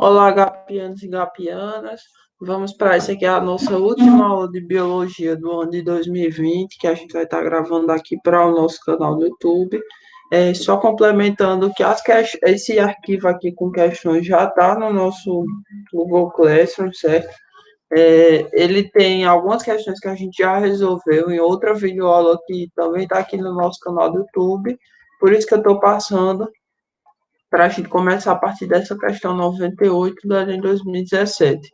Olá, gapianos e gapianas. Vamos para essa aqui, é a nossa última aula de biologia do ano de 2020, que a gente vai estar gravando aqui para o nosso canal do YouTube. Só complementando que esse arquivo aqui com questões já está no nosso Google Classroom, certo? Ele tem algumas questões que a gente já resolveu em outra videoaula que também está aqui no nosso canal do YouTube. Por isso que eu estou passando para a gente começar a partir dessa questão 98 da Enem 2017.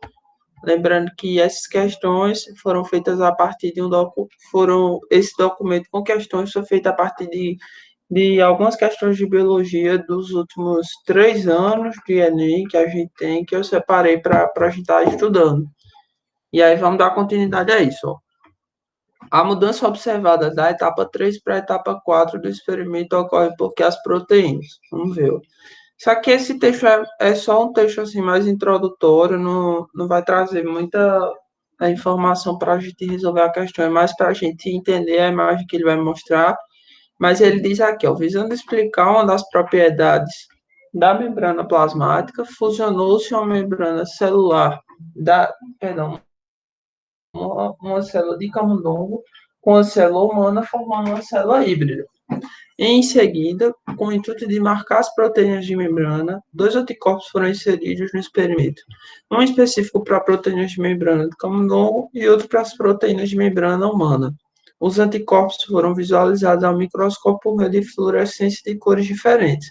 Lembrando que essas questões foram feitas a partir de esse documento com questões foi feito a partir de algumas questões de biologia dos últimos 3 anos de Enem que a gente tem, que eu separei para a gente estar estudando. E aí vamos dar continuidade a isso. Ó. A mudança observada da etapa 3 para a etapa 4 do experimento ocorre porque as proteínas. Vamos ver. Ó. Só que esse texto é só um texto assim mais introdutório, não vai trazer muita informação para a gente resolver a questão, é mais para a gente entender a imagem que ele vai mostrar. Mas ele diz aqui, ó, visando explicar uma das propriedades da membrana plasmática, fusionou-se uma membrana celular perdão, uma célula de camundongo com a célula humana, formando uma célula híbrida. Em seguida, com o intuito de marcar as proteínas de membrana, dois anticorpos foram inseridos no experimento. Um específico para proteínas de membrana do camundongo e outro para as proteínas de membrana humana. Os anticorpos foram visualizados ao microscópio por meio de fluorescência de cores diferentes.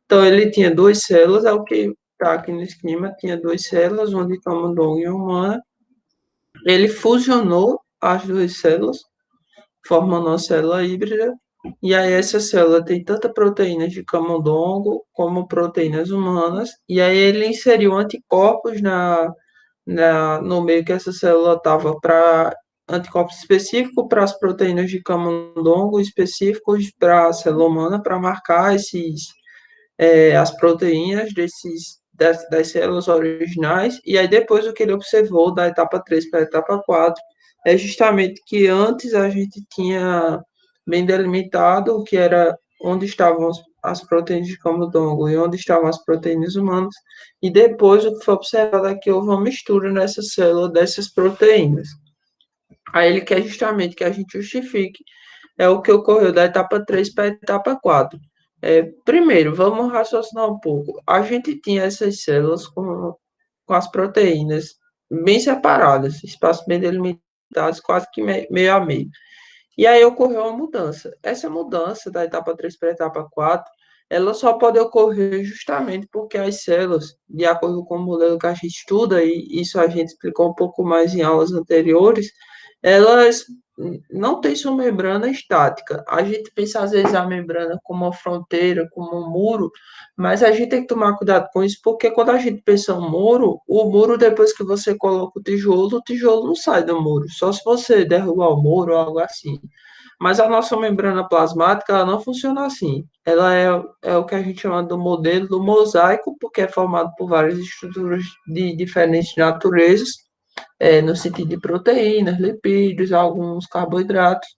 Então, ele tinha duas células, é o que está aqui no esquema, tinha duas células, uma de camundongo e uma humana. Ele fusionou as duas células, formando uma célula híbrida, e aí essa célula tem tanta proteínas de camundongo como proteínas humanas, e aí ele inseriu anticorpos no meio que essa célula estava para anticorpos específicos para as proteínas de camundongo, específicos para a célula humana, para marcar as proteínas das células originais, e aí depois o que ele observou da etapa 3 para a etapa 4 é justamente que antes a gente tinha bem delimitado o que era onde estavam as proteínas de camundongo e onde estavam as proteínas humanas, e depois o que foi observado é que houve uma mistura nessa célula dessas proteínas. Aí ele quer justamente que a gente justifique o que ocorreu da etapa 3 para a etapa 4. Primeiro, vamos raciocinar um pouco. A gente tinha essas células com as proteínas bem separadas, espaços bem delimitados, quase que meio a meio. E aí ocorreu uma mudança. Essa mudança da etapa 3 para a etapa 4, ela só pode ocorrer justamente porque as células, de acordo com o modelo que a gente estuda, e isso a gente explicou um pouco mais em aulas anteriores, elas não têm sua membrana estática. A gente pensa, às vezes, a membrana como uma fronteira, como um muro, mas a gente tem que tomar cuidado com isso, porque quando a gente pensa um muro, o muro, depois que você coloca o tijolo não sai do muro, só se você derrubar o muro ou algo assim. Mas a nossa membrana plasmática, ela não funciona assim. Ela é o que a gente chama do modelo do mosaico, porque é formado por várias estruturas de diferentes naturezas, no sentido de proteínas, lipídios, alguns carboidratos,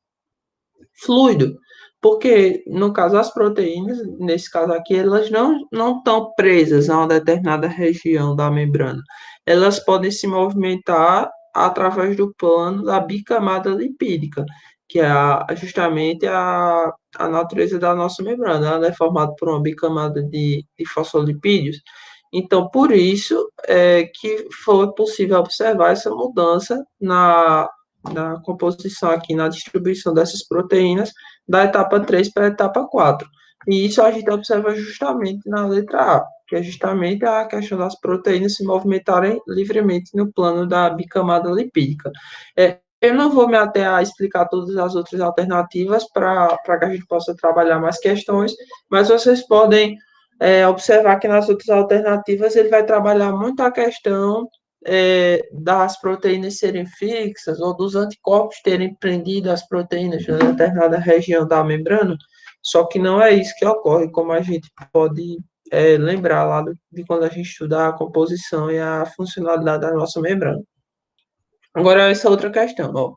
fluido. Porque, no caso, as proteínas, nesse caso aqui, elas não estão presas a uma determinada região da membrana. Elas podem se movimentar através do plano da bicamada lipídica, que é justamente a natureza da nossa membrana. Ela é formada por uma bicamada de fosfolipídios. Então, por isso que foi possível observar essa mudança na composição aqui, na distribuição dessas proteínas, da etapa 3 para a etapa 4. E isso a gente observa justamente na letra A, que é justamente a questão das proteínas se movimentarem livremente no plano da bicamada lipídica. Eu não vou me ater a explicar todas as outras alternativas para que a gente possa trabalhar mais questões, mas vocês podem observar que nas outras alternativas ele vai trabalhar muito a questão das proteínas serem fixas ou dos anticorpos terem prendido as proteínas em determinada região da membrana, só que não é isso que ocorre, como a gente pode lembrar lá de quando a gente estuda a composição e a funcionalidade da nossa membrana. Agora, essa outra questão, ó.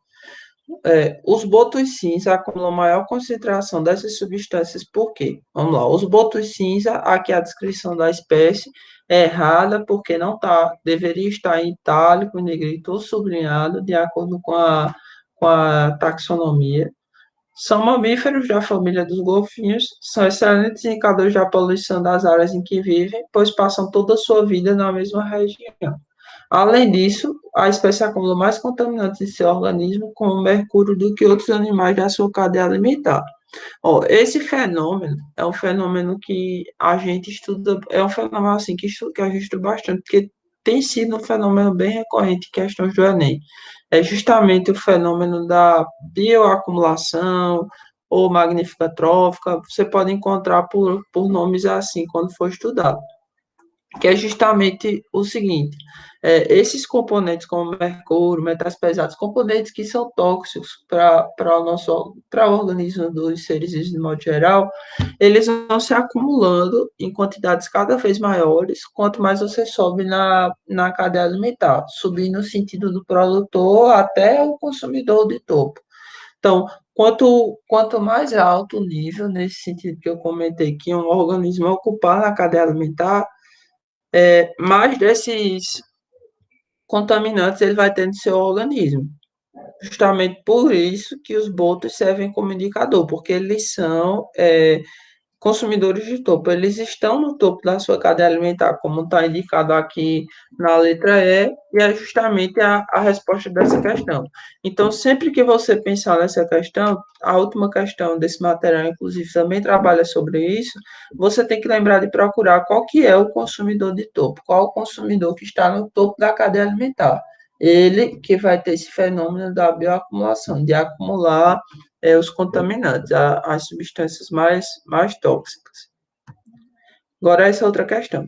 Os botos cinza acumulam maior concentração dessas substâncias, por quê? Vamos lá, os botos cinza, aqui a descrição da espécie é errada, porque não tá, deveria estar em itálico, em negrito ou sublinhado, de acordo com a taxonomia. São mamíferos da família dos golfinhos, são excelentes indicadores da poluição das áreas em que vivem, pois passam toda a sua vida na mesma região. Além disso, a espécie acumula mais contaminantes em seu organismo, como mercúrio, do que outros animais da sua cadeia alimentar. Ó, esse fenômeno é um fenômeno que a gente estuda, é um fenômeno assim que a gente estuda bastante, porque tem sido um fenômeno bem recorrente em questões do Enem. É justamente o fenômeno da bioacumulação ou magnífica trófica. Você pode encontrar por nomes assim quando for estudado, que é justamente o seguinte: esses componentes como mercúrio, metais pesados, componentes que são tóxicos para o nosso para o organismo dos seres vivos de modo geral, eles vão se acumulando em quantidades cada vez maiores, quanto mais você sobe na cadeia alimentar, subir no sentido do produtor até o consumidor de topo. Então, quanto mais alto o nível, nesse sentido que eu comentei, que um organismo ocupar na cadeia alimentar, mais desses contaminantes ele vai ter no seu organismo. Justamente por isso que os botos servem como indicador, porque eles são consumidores de topo. Eles estão no topo da sua cadeia alimentar, como está indicado aqui na letra E, e é justamente a resposta dessa questão. Então, sempre que você pensar nessa questão, a última questão desse material, inclusive, também trabalha sobre isso, você tem que lembrar de procurar qual que é o consumidor de topo, qual o consumidor que está no topo da cadeia alimentar. Ele que vai ter esse fenômeno da bioacumulação, de acumular os contaminantes, as substâncias mais tóxicas. Agora, essa é outra questão.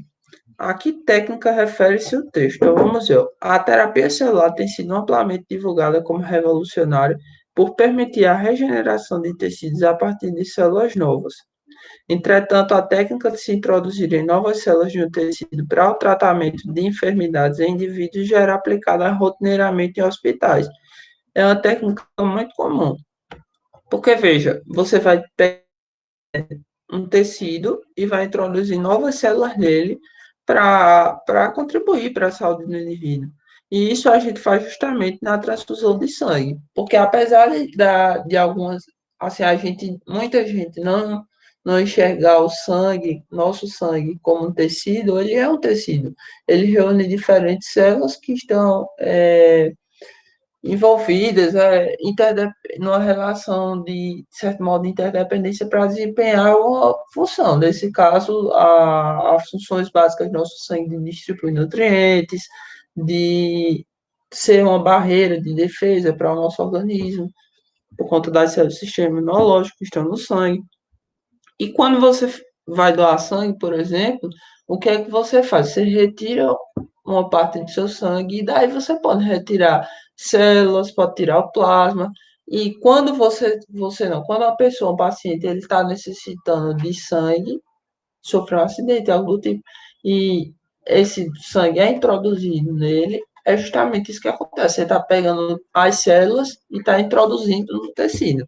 A que técnica refere-se o texto? Então, vamos ver. A terapia celular tem sido amplamente divulgada como revolucionária por permitir a regeneração de tecidos a partir de células novas. Entretanto, a técnica de se introduzirem novas células de um tecido para o tratamento de enfermidades em indivíduos já era aplicada rotineiramente em hospitais. É uma técnica muito comum. Porque, veja, você vai pegar um tecido e vai introduzir novas células nele para contribuir para a saúde do indivíduo. E isso a gente faz justamente na transfusão de sangue, porque apesar de algumas, assim, muita gente não enxergar o sangue, nosso sangue, como um tecido, ele é um tecido. Ele reúne diferentes células que estão envolvidas numa relação de certo modo, de interdependência para desempenhar uma função. Nesse caso, as funções básicas do nosso sangue de distribuir nutrientes, de ser uma barreira de defesa para o nosso organismo, por conta das células do sistema imunológico que estão no sangue. E quando você vai doar sangue, por exemplo, o que é que você faz? Você retira uma parte do seu sangue e daí você pode retirar células, pode tirar o plasma. E quando você não, quando a pessoa, um paciente, ele está necessitando de sangue, sofreu um acidente, algo do tipo, e esse sangue é introduzido nele, é justamente isso que acontece. Você está pegando as células e está introduzindo no tecido.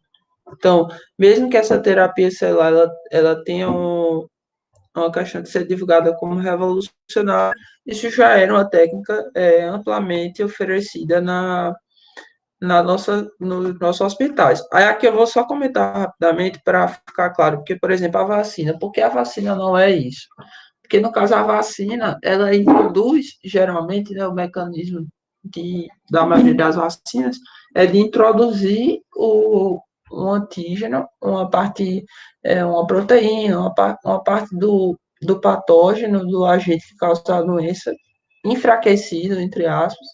Então, mesmo que essa terapia celular ela tenha uma questão de ser divulgada como revolucionária, isso já era uma técnica amplamente oferecida nos nossos hospitais. Aí aqui eu vou só comentar rapidamente para ficar claro, porque, por exemplo, a vacina, por que a vacina não é isso? Porque, no caso, a vacina, ela introduz, geralmente, né, o mecanismo da maioria das vacinas é de introduzir um antígeno, uma proteína, uma parte do patógeno, do agente que causa a doença, enfraquecido, entre aspas,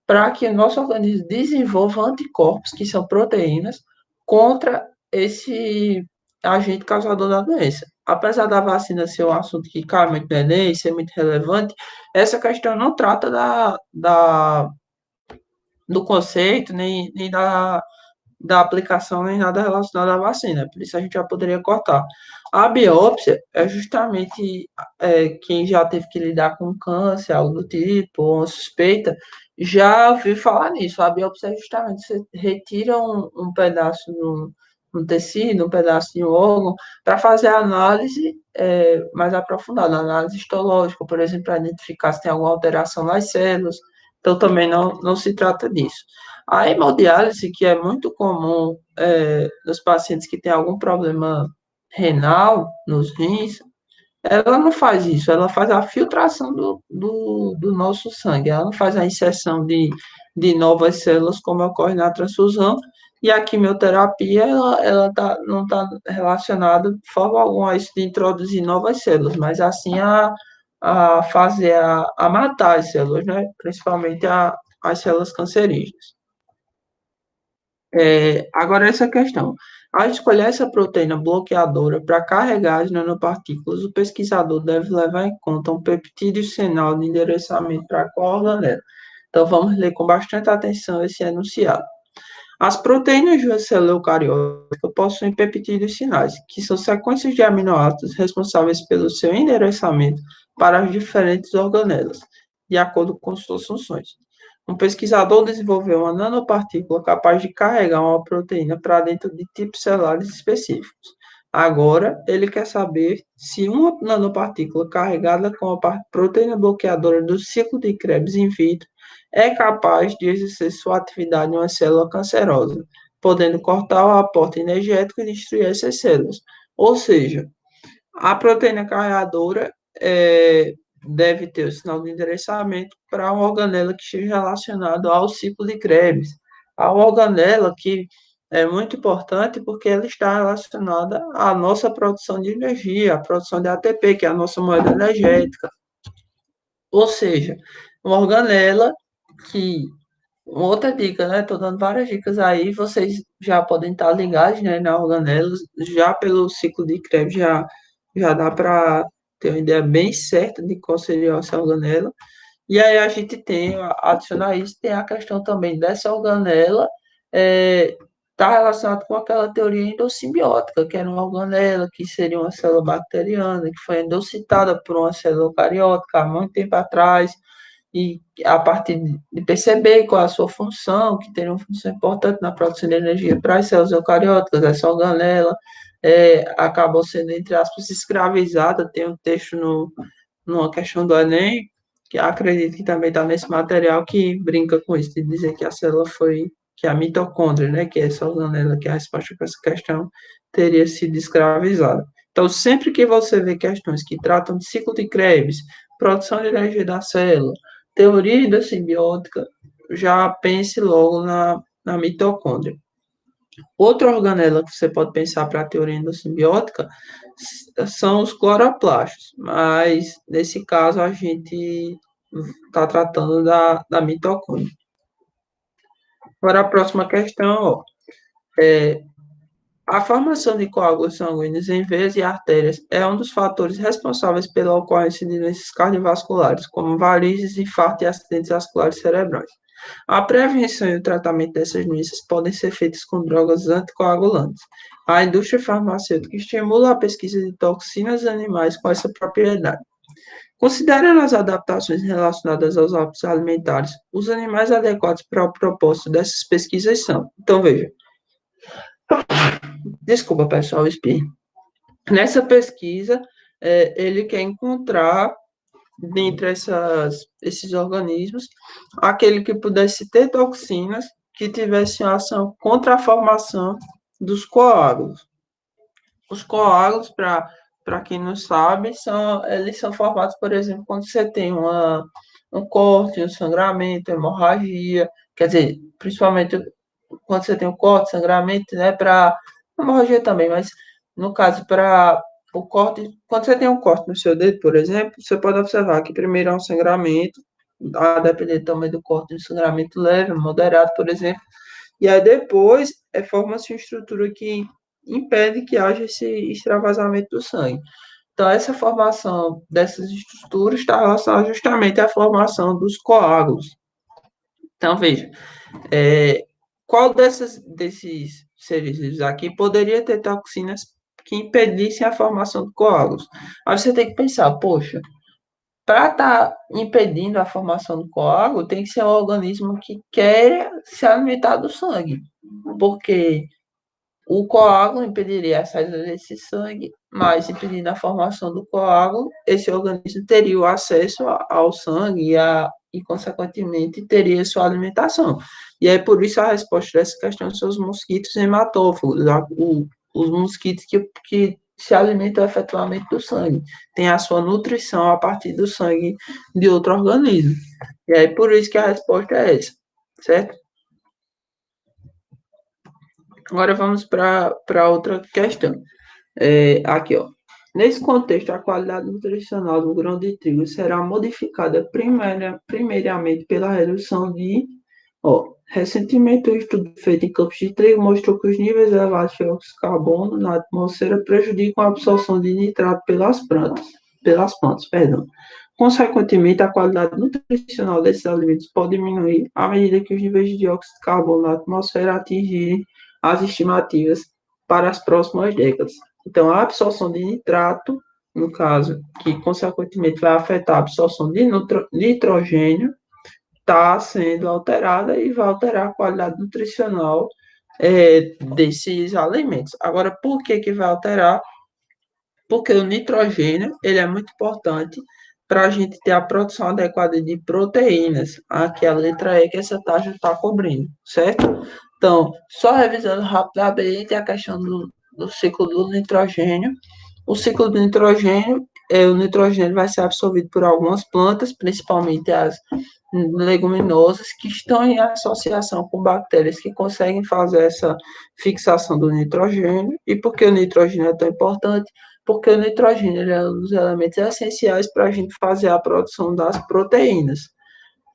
para que o nosso organismo desenvolva anticorpos, que são proteínas, contra esse agente causador da doença. Apesar da vacina ser um assunto que cai muito no Enem, ser muito relevante, essa questão não trata do conceito, nem da aplicação nem nada relacionado à vacina, por isso a gente já poderia cortar. A biópsia é justamente quem já teve que lidar com câncer, algo do tipo, ou uma suspeita, já ouviu falar nisso. A biópsia é justamente você retira um pedaço no tecido, um pedaço de um órgão, para fazer a análise mais aprofundada, análise histológica, por exemplo, para identificar se tem alguma alteração nas células. Então, também não se trata disso. A hemodiálise, que é muito comum nos pacientes que têm algum problema renal nos rins, ela não faz isso, ela faz a filtração do nosso sangue, ela não faz a inserção de novas células como ocorre na transfusão, e a quimioterapia, não está relacionada de forma alguma a isso de introduzir novas células, mas assim a fazer, a matar as células, né? Principalmente as células cancerígenas. Agora, essa questão. Ao escolher essa proteína bloqueadora para carregar as nanopartículas, o pesquisador deve levar em conta um peptídeo sinal de endereçamento para qual organela. Então, vamos ler com bastante atenção esse enunciado. As proteínas de uma célula eucariótica possuem peptídeos sinais, que são sequências de aminoácidos responsáveis pelo seu endereçamento para as diferentes organelas, de acordo com suas funções. Um pesquisador desenvolveu uma nanopartícula capaz de carregar uma proteína para dentro de tipos celulares específicos. Agora, ele quer saber se uma nanopartícula carregada com a proteína bloqueadora do ciclo de Krebs in vitro é capaz de exercer sua atividade em uma célula cancerosa, podendo cortar o aporte energético e destruir essas células. Ou seja, a proteína carregadora deve ter o sinal de endereçamento para uma organela que esteja relacionada ao ciclo de Krebs. A organela que é muito importante porque ela está relacionada à nossa produção de energia, à produção de ATP, que é a nossa moeda energética. Ou seja, uma organela que outra dica, né? Estou dando várias dicas aí, vocês já podem estar ligados, né, na organela, já pelo ciclo de Krebs já dá para ter uma ideia bem certa de qual seria essa organela. E aí a gente tem, adicionar isso, tem a questão também dessa organela tá relacionado com aquela teoria endossimbiótica, que era uma organela que seria uma célula bacteriana, que foi endocitada por uma célula eucariótica há muito tempo atrás, e a partir de perceber qual é a sua função, que tem uma função importante na produção de energia para as células eucarióticas, essa organela acabou sendo, entre aspas, escravizada. Tem um texto numa questão do Enem, que acredito que também está nesse material, que brinca com isso, de dizer que a célula foi, que a mitocôndria, né, que é essa organela, que é a resposta para essa questão, teria sido escravizada. Então, sempre que você vê questões que tratam de ciclo de Krebs, produção de energia da célula, teoria da simbiótica, já pense logo na mitocôndria. Outra organela que você pode pensar para a teoria endossimbiótica são os cloroplastos, mas nesse caso a gente está tratando da mitocôndria. Agora a próxima questão, ó, é a formação de coágulos sanguíneos em veias e artérias é um dos fatores responsáveis pela ocorrência de doenças cardiovasculares, como varizes, infarto e acidentes vasculares cerebrais. A prevenção e o tratamento dessas doenças podem ser feitos com drogas anticoagulantes. A indústria farmacêutica estimula a pesquisa de toxinas animais com essa propriedade. Considerando as adaptações relacionadas aos hábitos alimentares, os animais adequados para o propósito dessas pesquisas são. Então, veja. Desculpa, pessoal, espirro. Nessa pesquisa, ele quer encontrar, dentre esses organismos, aquele que pudesse ter toxinas que tivessem ação contra a formação dos coágulos. Os coágulos, para quem não sabe, eles são formados, por exemplo, quando você tem um corte, um sangramento, hemorragia, quer dizer, principalmente quando você tem um corte, sangramento, né, para hemorragia também, mas no caso, para o corte, quando você tem um corte no seu dedo, por exemplo, você pode observar que primeiro há um sangramento, a depender também do corte, um sangramento leve, moderado, por exemplo, e aí depois forma-se uma estrutura que impede que haja esse extravasamento do sangue. Então, essa formação dessas estruturas está relacionada justamente à formação dos coágulos. Então, veja, qual desses seres vivos aqui poderia ter toxinas que impedissem a formação de coágulos? Aí você tem que pensar, poxa, para estar impedindo a formação do coágulo, tem que ser um organismo que quer se alimentar do sangue, porque o coágulo impediria a saída desse sangue, mas impedindo a formação do coágulo, esse organismo teria o acesso ao sangue e, consequentemente, teria sua alimentação. E é por isso a resposta dessa questão são os mosquitos hematófagos, os mosquitos que se alimentam efetivamente do sangue, tem a sua nutrição a partir do sangue de outro organismo. E é por isso que a resposta é essa, certo? Agora vamos para outra questão. Aqui, ó. Nesse contexto, a qualidade nutricional do grão de trigo será modificada primeiramente pela redução de. Ó, recentemente, um estudo feito em campos de trigo mostrou que os níveis elevados de óxido de carbono na atmosfera prejudicam a absorção de nitrato pelas plantas, perdão. Consequentemente, a qualidade nutricional desses alimentos pode diminuir à medida que os níveis de dióxido de carbono na atmosfera atingirem as estimativas para as próximas décadas. Então, a absorção de nitrato, no caso, que consequentemente vai afetar a absorção de nitrogênio, está sendo alterada e vai alterar a qualidade nutricional desses alimentos. Agora, por que que vai alterar? Porque o nitrogênio ele é muito importante para a gente ter a produção adequada de proteínas. Aqui a letra E que essa taxa está cobrindo, certo? Então, só revisando rapidamente a questão do ciclo do nitrogênio. O ciclo do nitrogênio, o nitrogênio vai ser absorvido por algumas plantas, principalmente as leguminosas, que estão em associação com bactérias que conseguem fazer essa fixação do nitrogênio. E por que o nitrogênio é tão importante? Porque o nitrogênio é um dos elementos essenciais para a gente fazer a produção das proteínas.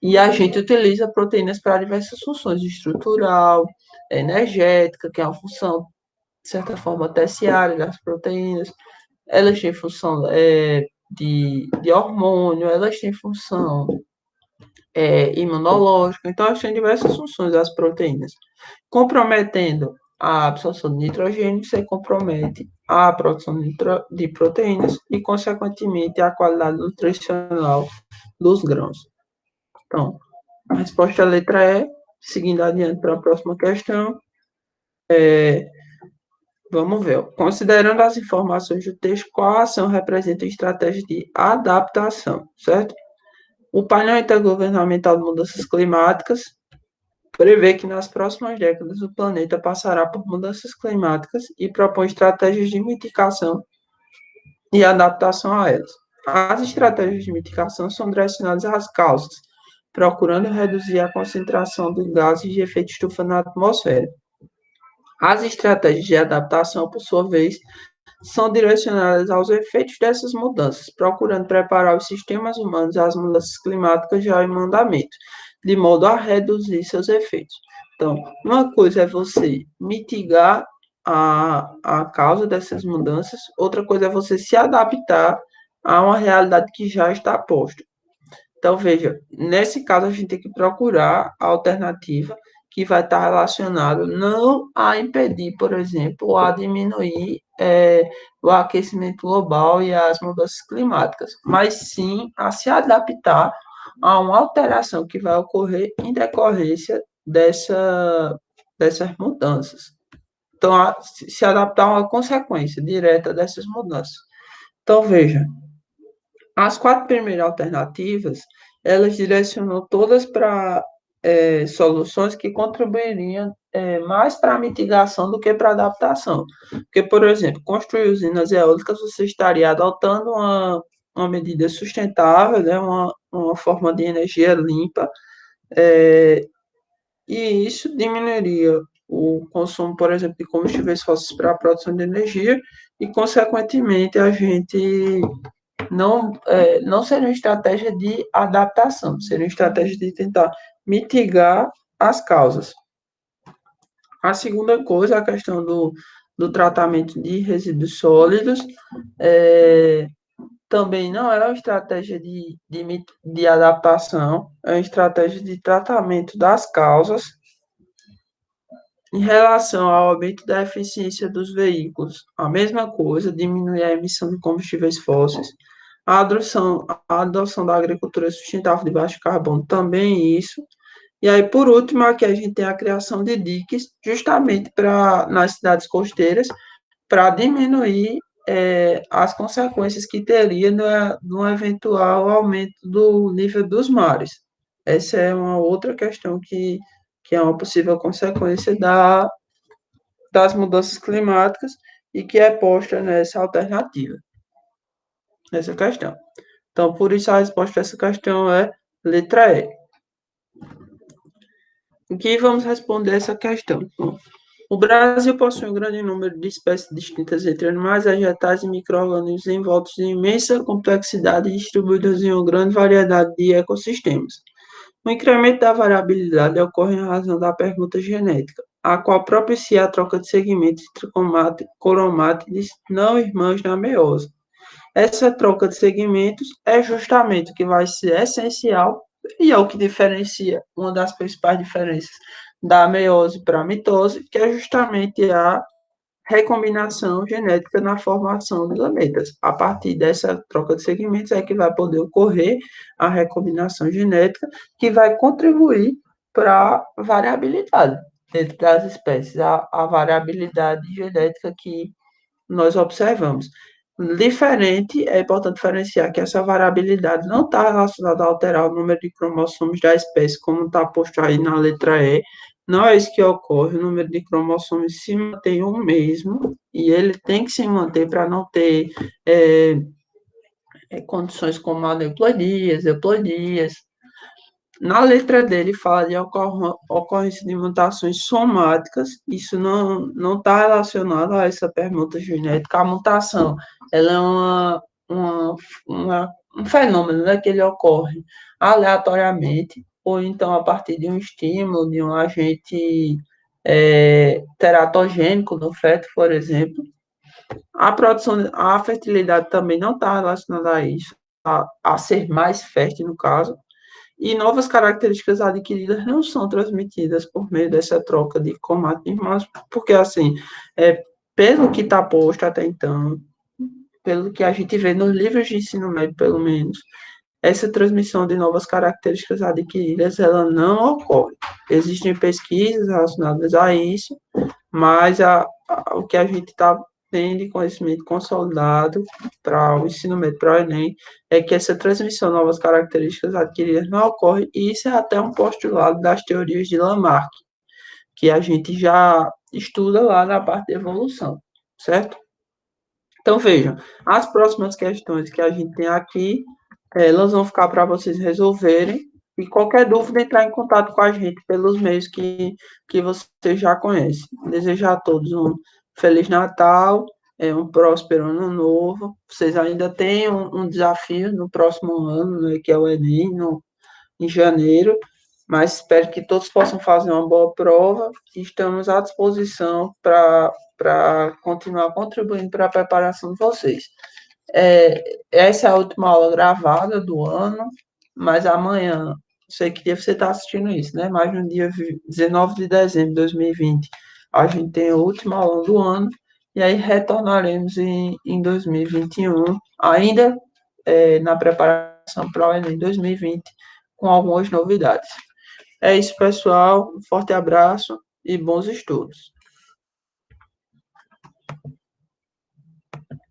E a gente utiliza proteínas para diversas funções, estrutural, energética, que é uma função, de certa forma, terciária das proteínas. Elas têm função de hormônio, elas têm função imunológica, então elas têm diversas funções, as proteínas. Comprometendo a absorção de nitrogênio, você compromete a produção de proteínas e, consequentemente, a qualidade nutricional dos grãos. Então, a resposta à letra E, seguindo adiante para a próxima questão, vamos ver. Considerando as informações do texto, qual ação representa estratégia de adaptação, certo? O painel intergovernamental de mudanças climáticas prevê que nas próximas décadas o planeta passará por mudanças climáticas e propõe estratégias de mitigação e adaptação a elas. As estratégias de mitigação são direcionadas às causas, procurando reduzir a concentração de gases de efeito estufa na atmosfera. As estratégias de adaptação, por sua vez, são direcionadas aos efeitos dessas mudanças, procurando preparar os sistemas humanos às mudanças climáticas já em andamento, de modo a reduzir seus efeitos. Então, uma coisa é você mitigar a causa dessas mudanças, outra coisa é você se adaptar a uma realidade que já está posta. Então, veja, nesse caso a gente tem que procurar a alternativa que vai estar relacionada não a impedir, por exemplo, ou a diminuir o aquecimento global e as mudanças climáticas, mas sim a se adaptar a uma alteração que vai ocorrer em decorrência dessas mudanças. Então, se adaptar a uma consequência direta dessas mudanças. Então, veja, as quatro primeiras alternativas, elas direcionam todas para soluções que contribuiriam mais para a mitigação do que para a adaptação. Porque, por exemplo, construir usinas eólicas, você estaria adotando uma medida sustentável, né, uma forma de energia limpa, e isso diminuiria o consumo, por exemplo, de combustíveis fósseis para a produção de energia, e, consequentemente, a gente não seria uma estratégia de adaptação, seria uma estratégia de tentar mitigar as causas. A segunda coisa, a questão do tratamento de resíduos sólidos, também não é uma estratégia de adaptação, é uma estratégia de tratamento das causas, Em relação ao aumento da eficiência dos veículos, a mesma coisa, diminuir a emissão de combustíveis fósseis. A adoção da agricultura sustentável de baixo carbono, também isso. E aí, por último, aqui a gente tem a criação de diques, justamente para nas cidades costeiras, para diminuir as consequências que teria no eventual aumento do nível dos mares. Essa é uma outra questão que é uma possível consequência das mudanças climáticas e que é posta nessa alternativa, nessa questão. Então, por isso a resposta a essa questão é letra E. O que vamos responder essa questão? Bom, o Brasil possui um grande número de espécies distintas entre animais, vegetais e micro-organismos envoltos em imensa complexidade e distribuídos em uma grande variedade de ecossistemas. O incremento da variabilidade ocorre em razão da permuta genética, a qual propicia a troca de segmentos entre cromátides não irmãs na meiose. Essa troca de segmentos é justamente o que vai ser essencial e é o que diferencia, uma das principais diferenças da meiose para a mitose, que é justamente a recombinação genética na formação de gametas. A partir dessa troca de segmentos é que vai poder ocorrer a recombinação genética, que vai contribuir para a variabilidade dentro das espécies, a variabilidade genética que nós observamos. Diferente, é importante diferenciar que essa variabilidade não está relacionada a alterar o número de cromossomos da espécie, como está posto aí na letra E. Não é isso que ocorre, o número de cromossomos se mantém o mesmo, e ele tem que se manter para não ter condições como aneuploidias, euploidias. Na letra dele fala de ocorrência de mutações somáticas, isso não está relacionado a essa permuta genética. A mutação, ela é uma, um fenômeno, né, que ele ocorre aleatoriamente, ou então a partir de um estímulo, de um agente teratogênico no feto, por exemplo. A produção, a fertilidade também não está relacionada a isso, a ser mais fértil, no caso, e novas características adquiridas não são transmitidas por meio dessa troca de cromatismos, porque, assim, pelo que está posto até então, pelo que a gente vê nos livros de ensino médio, pelo menos, essa transmissão de novas características adquiridas, ela não ocorre. Existem pesquisas relacionadas a isso, mas o que a gente está tendo de conhecimento consolidado para o ensino médio, para o Enem, é que essa transmissão de novas características adquiridas não ocorre, e isso é até um postulado das teorias de Lamarck, que a gente já estuda lá na parte de evolução, certo? Então, vejam, as próximas questões que a gente tem aqui, elas vão ficar para vocês resolverem, e qualquer dúvida, entrar em contato com a gente pelos meios que vocês já conhecem. Desejo a todos um Feliz Natal, um próspero Ano Novo. Vocês ainda têm um desafio no próximo ano, né, que é o Enem, em janeiro, mas espero que todos possam fazer uma boa prova e estamos à disposição para continuar contribuindo para a preparação de vocês. Essa é a última aula gravada do ano, mas amanhã, não sei que dia você está assistindo isso, né? Mas no dia 19 de dezembro de 2020, a gente tem a última aula do ano, e aí retornaremos em 2021, ainda na preparação para o Enem 2020, com algumas novidades. É isso, pessoal. Um forte abraço e bons estudos.